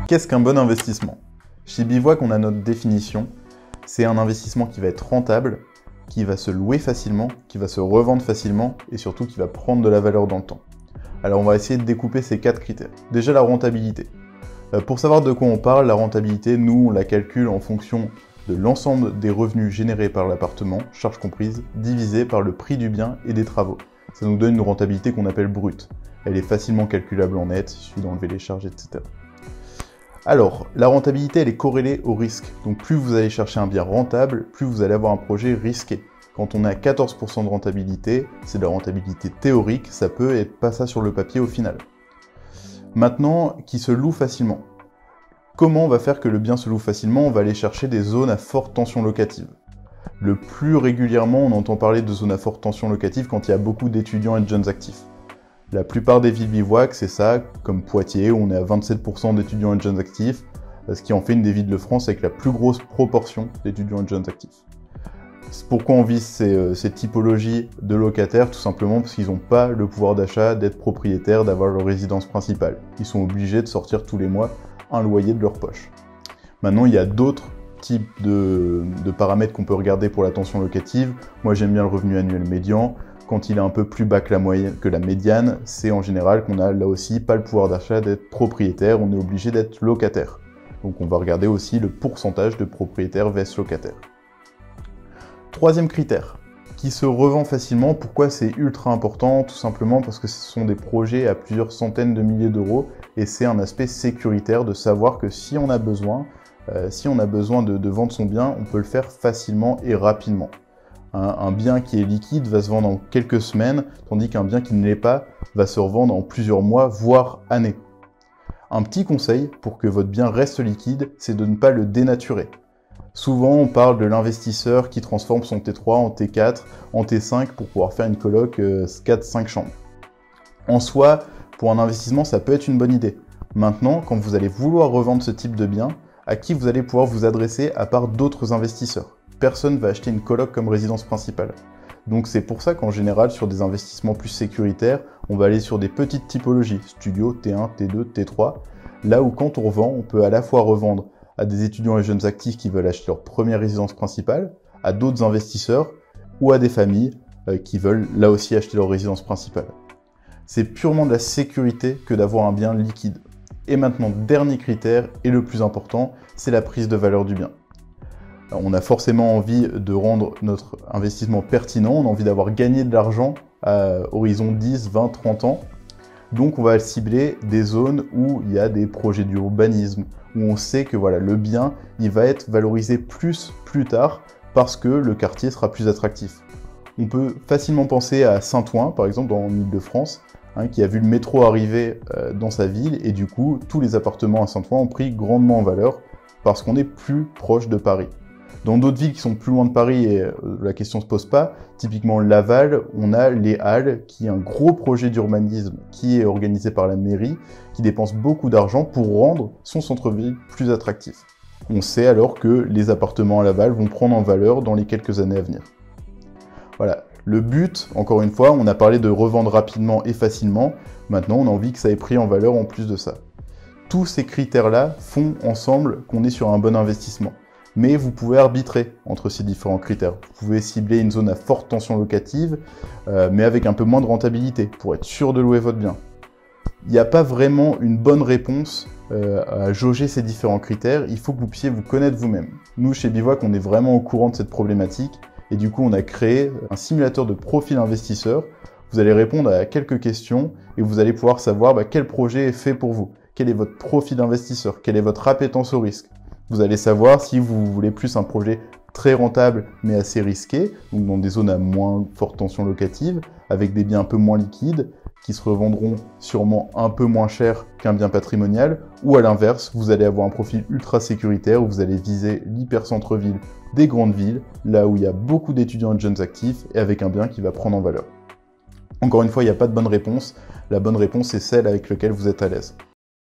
Qu'est-ce qu'un bon investissement? Chez Bivouac, on a notre définition. C'est un investissement qui va être rentable, qui va se louer facilement, qui va se revendre facilement et surtout qui va prendre de la valeur dans le temps. Alors on va essayer de découper ces 4 critères. Déjà la rentabilité. Pour savoir de quoi on parle, la rentabilité, nous on la calcule en fonction de l'ensemble des revenus générés par l'appartement, charges comprises, divisé par le prix du bien et des travaux. Ça nous donne une rentabilité qu'on appelle brute. Elle est facilement calculable en net, il suffit d'enlever les charges, etc. Alors, la rentabilité, elle est corrélée au risque. Donc plus vous allez chercher un bien rentable, plus vous allez avoir un projet risqué. Quand on est à 14% de rentabilité, c'est de la rentabilité théorique, ça peut être pas ça sur le papier au final. Maintenant, qui se loue facilement. Comment on va faire que le bien se loue facilement? On va aller chercher des zones à forte tension locative. Le plus régulièrement, on entend parler de zones à forte tension locative quand il y a beaucoup d'étudiants et de jeunes actifs. La plupart des villes bivouac, c'est ça, comme Poitiers, où on est à 27% d'étudiants et de jeunes actifs, ce qui en fait une des villes de France avec la plus grosse proportion d'étudiants et de jeunes actifs. Pourquoi on vise ces typologies de locataires? Tout simplement parce qu'ils n'ont pas le pouvoir d'achat d'être propriétaires, d'avoir leur résidence principale. Ils sont obligés de sortir tous les mois un loyer de leur poche. Maintenant, il y a d'autres types de paramètres qu'on peut regarder pour la tension locative. Moi, j'aime bien le revenu annuel médian. Quand il est un peu plus bas que la médiane, c'est en général qu'on a là aussi pas le pouvoir d'achat d'être propriétaire, on est obligé d'être locataire. Donc on va regarder aussi le pourcentage de propriétaires vs locataires. Troisième critère, qui se revend facilement. Pourquoi c'est ultra important? Tout simplement parce que ce sont des projets à plusieurs centaines de milliers d'euros et c'est un aspect sécuritaire de savoir que si on a besoin, de vendre son bien, on peut le faire facilement et rapidement. Un bien qui est liquide va se vendre en quelques semaines, tandis qu'un bien qui ne l'est pas va se revendre en plusieurs mois, voire années. Un petit conseil pour que votre bien reste liquide, c'est de ne pas le dénaturer. Souvent, on parle de l'investisseur qui transforme son T3 en T4, en T5 pour pouvoir faire une coloc 4-5 chambres. En soi, pour un investissement, ça peut être une bonne idée. Maintenant, quand vous allez vouloir revendre ce type de bien, à qui vous allez pouvoir vous adresser à part d'autres investisseurs? Personne ne va acheter une coloc comme résidence principale. Donc c'est pour ça qu'en général, sur des investissements plus sécuritaires, on va aller sur des petites typologies, studio, T1, T2, T3, là où quand on revend, on peut à la fois revendre à des étudiants et jeunes actifs qui veulent acheter leur première résidence principale, à d'autres investisseurs ou à des familles qui veulent là aussi acheter leur résidence principale. C'est purement de la sécurité que d'avoir un bien liquide. Et maintenant, dernier critère et le plus important, c'est la prise de valeur du bien. On a forcément envie de rendre notre investissement pertinent, on a envie d'avoir gagné de l'argent à horizon 10, 20, 30 ans. Donc on va cibler des zones où il y a des projets d'urbanisme, où on sait que voilà, le bien il va être valorisé plus tard parce que le quartier sera plus attractif. On peut facilement penser à Saint-Ouen, par exemple, en Île-de-France, qui a vu le métro arriver dans sa ville, et du coup, tous les appartements à Saint-Ouen ont pris grandement en valeur parce qu'on est plus proche de Paris. Dans d'autres villes qui sont plus loin de Paris, et la question ne se pose pas, typiquement Laval, on a les Halles, qui est un gros projet d'urbanisme qui est organisé par la mairie, qui dépense beaucoup d'argent pour rendre son centre-ville plus attractif. On sait alors que les appartements à Laval vont prendre en valeur dans les quelques années à venir. Voilà, le but, encore une fois, on a parlé de revendre rapidement et facilement, maintenant on a envie que ça ait pris en valeur en plus de ça. Tous ces critères-là font ensemble qu'on est sur un bon investissement. Mais vous pouvez arbitrer entre ces différents critères. Vous pouvez cibler une zone à forte tension locative, mais avec un peu moins de rentabilité, pour être sûr de louer votre bien. Il n'y a pas vraiment une bonne réponse à jauger ces différents critères, il faut que vous puissiez vous connaître vous-même. Nous, chez Bivouac, on est vraiment au courant de cette problématique, et du coup, on a créé un simulateur de profil investisseur. Vous allez répondre à quelques questions, et vous allez pouvoir savoir quel projet est fait pour vous. Quel est votre profil investisseur? Quelle est votre appétence au risque? Vous allez savoir si vous voulez plus un projet très rentable mais assez risqué, donc dans des zones à moins forte tension locative, avec des biens un peu moins liquides, qui se revendront sûrement un peu moins cher qu'un bien patrimonial, ou à l'inverse, vous allez avoir un profil ultra sécuritaire où vous allez viser l'hyper-centre-ville des grandes villes, là où il y a beaucoup d'étudiants et de jeunes actifs, et avec un bien qui va prendre en valeur. Encore une fois, il n'y a pas de bonne réponse, la bonne réponse c'est celle avec laquelle vous êtes à l'aise.